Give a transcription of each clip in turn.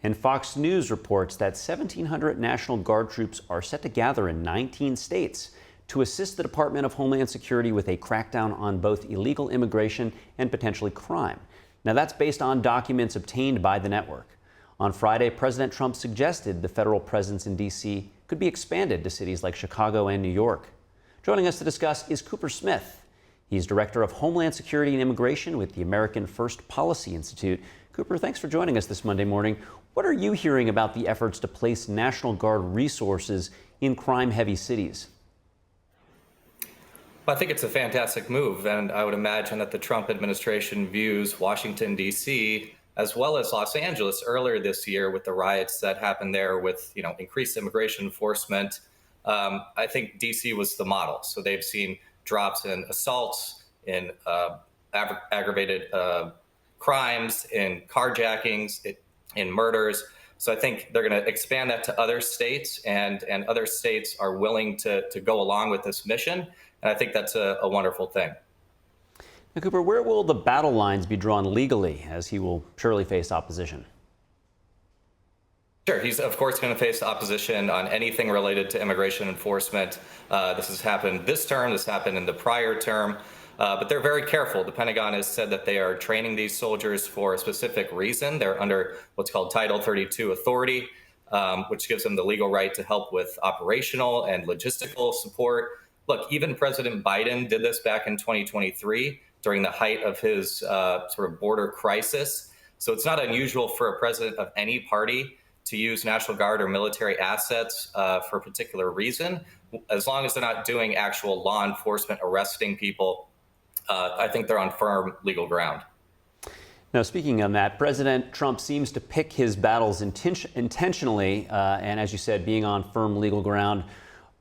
And Fox News reports that 1,700 National Guard troops are set to gather in 19 states to assist the Department of Homeland Security with a crackdown on both illegal immigration and potentially crime. Now, that's based on documents obtained by the network. On Friday, President Trump suggested the federal presence in D.C. could be expanded to cities like Chicago and New York. Joining us to discuss is Cooper Smith. He's Director of Homeland Security and Immigration with the American First Policy Institute. Cooper, thanks for joining us this Monday morning. What are you hearing about the efforts to place National Guard resources in crime-heavy cities? Well, I think it's a fantastic move, and I would imagine that the Trump administration views Washington, D.C., as well as Los Angeles earlier this year with the riots that happened there with, increased immigration enforcement. I think D.C. was the model. So they've seen drops in assaults, in aggravated crimes, in carjackings, in murders. So I think they're going to expand that to other states, and other states are willing to go along with this mission. And I think that's a wonderful thing. Now, Cooper, where will the battle lines be drawn legally, as he will surely face opposition? Sure. He's, of course, going to face opposition on anything related to immigration enforcement. This has happened this term. This happened in the prior term. But they're very careful. The Pentagon has said that they are training these soldiers for a specific reason. They're under what's called Title 32 authority, which gives them the legal right to help with operational and logistical support. Look, even President Biden did this back in 2023 during the height of his sort of border crisis. So it's not unusual for a president of any party to use National Guard or military assets for a particular reason, as long as they're not doing actual law enforcement, arresting people. I think they're on firm legal ground. Now, speaking on that, President Trump seems to pick his battles intentionally, and as you said, being on firm legal ground.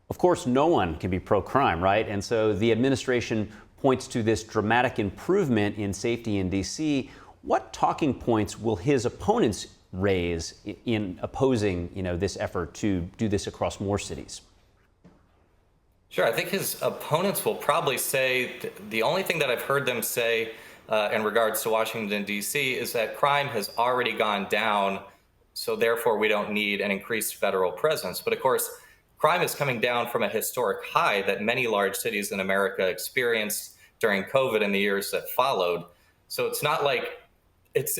Of course, no one can be pro-crime, right? And so the administration points to this dramatic improvement in safety in D.C. What talking points will his opponents raise in opposing, this effort to do this across more cities? Sure. I think his opponents will probably say the only thing that I've heard them say in regards to Washington, D.C. is that crime has already gone down, so therefore we don't need an increased federal presence. But of course, crime is coming down from a historic high that many large cities in America experienced during COVID and the years that followed. So it's not like it's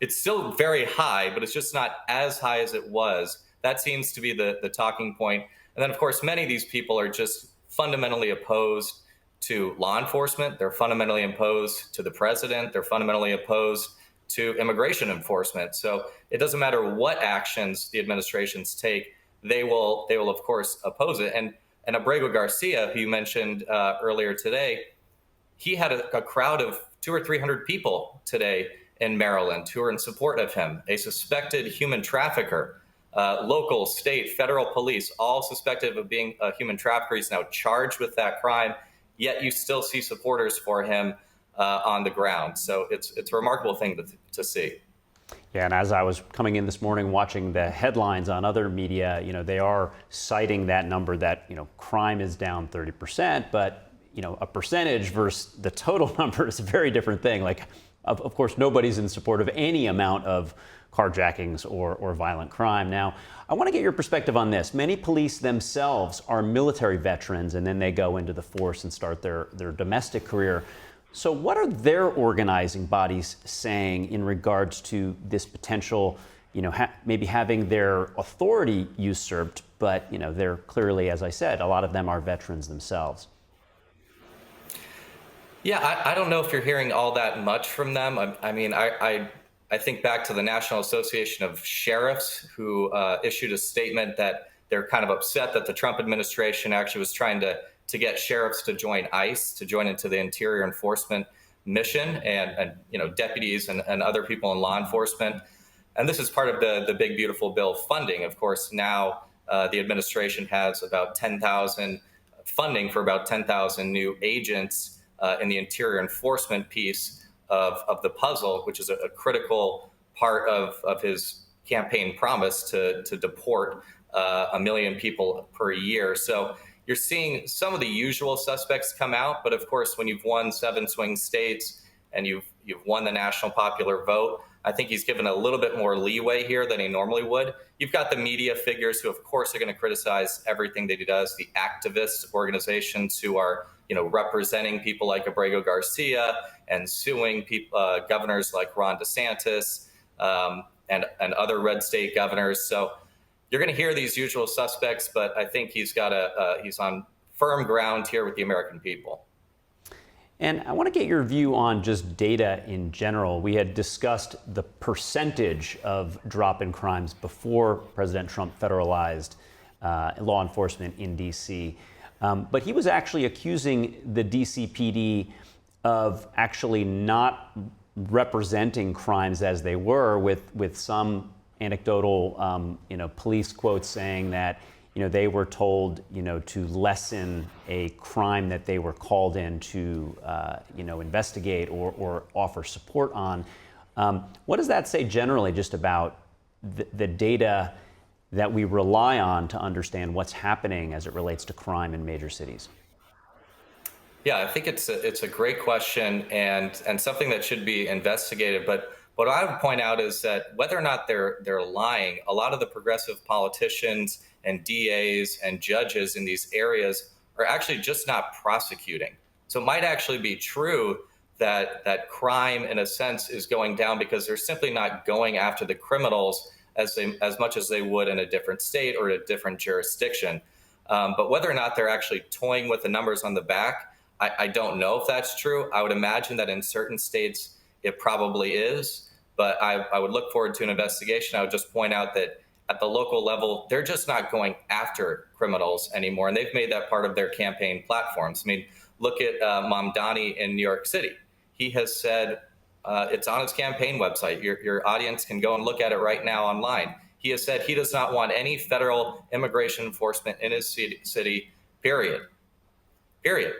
still very high, but it's just not as high as it was. That seems to be the talking point. And then, of course, many of these people are just fundamentally opposed to law enforcement. They're fundamentally opposed to the president. They're fundamentally opposed to immigration enforcement. So it doesn't matter what actions the administrations take. They will, of course, oppose it. And Abrego Garcia, who you mentioned earlier today, he had a crowd of 200 or 300 people today in Maryland who are in support of him, a suspected human trafficker. Local, state, federal police, all suspected of being a human trafficker. He's now charged with that crime, yet you still see supporters for him on the ground. So it's a remarkable thing to see. Yeah, and as I was coming in this morning watching the headlines on other media, they are citing that number that, crime is down 30%, but, a percentage versus the total number is a very different thing. Like, of course, nobody's in support of any amount of carjackings or violent crime. Now, I want to get your perspective on this. Many police themselves are military veterans, and then they go into the force and start their domestic career. So what are their organizing bodies saying in regards to this potential, maybe having their authority usurped, but, they're clearly, as I said, a lot of them are veterans themselves. Yeah, I don't know if you're hearing all that much from them. I think back to the National Association of Sheriffs, who issued a statement that they're kind of upset that the Trump administration actually was trying to get sheriffs to join ICE, to join into the interior enforcement mission, and deputies and other people in law enforcement. And this is part of the Big Beautiful Bill funding. Of course, now the administration has about 10,000 funding for about 10,000 new agents in the interior enforcement piece of the puzzle, which is a critical part of his campaign promise to deport 1 million people per year. So you're seeing some of the usual suspects come out, but of course, when you've won 7 swing states and you've won the national popular vote, I think he's given a little bit more leeway here than he normally would. You've got the media figures who, of course, are going to criticize everything that he does. The activist organizations who are, representing people like Abrego Garcia and suing people, governors like Ron DeSantis and other red state governors. So you're going to hear these usual suspects, but I think he's on firm ground here with the American people. And I want to get your view on just data in general. We had discussed the percentage of drop in crimes before President Trump federalized law enforcement in D.C. But he was actually accusing the DCPD of actually not representing crimes as they were, with some anecdotal police quotes saying that they were told, to lessen a crime that they were called in to, investigate or offer support on. What does that say generally just about the data that we rely on to understand what's happening as it relates to crime in major cities? Yeah, I think it's a great question and something that should be investigated. But what I would point out is that whether or not they're lying, a lot of the progressive politicians and DAs and judges in these areas are actually just not prosecuting. So it might actually be true that crime, in a sense, is going down because they're simply not going after the criminals as much as they would in a different state or a different jurisdiction. But whether or not they're actually toying with the numbers on the back, I don't know if that's true. I would imagine that in certain states it probably is, but I would look forward to an investigation. I would just point out that at the local level, they're just not going after criminals anymore, and they've made that part of their campaign platforms. I mean, look at Mamdani in New York City. He has said, it's on his campaign website. Your audience can go and look at it right now online. He has said he does not want any federal immigration enforcement in his city, period. Period.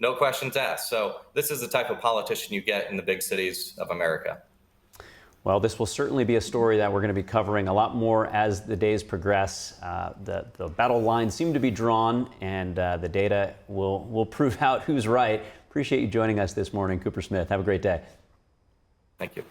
No questions asked. So this is the type of politician you get in the big cities of America. Well, this will certainly be a story that we're going to be covering a lot more as the days progress. The battle lines seem to be drawn, and the data will prove out who's right. Appreciate you joining us this morning, Cooper Smith. Have a great day. Thank you.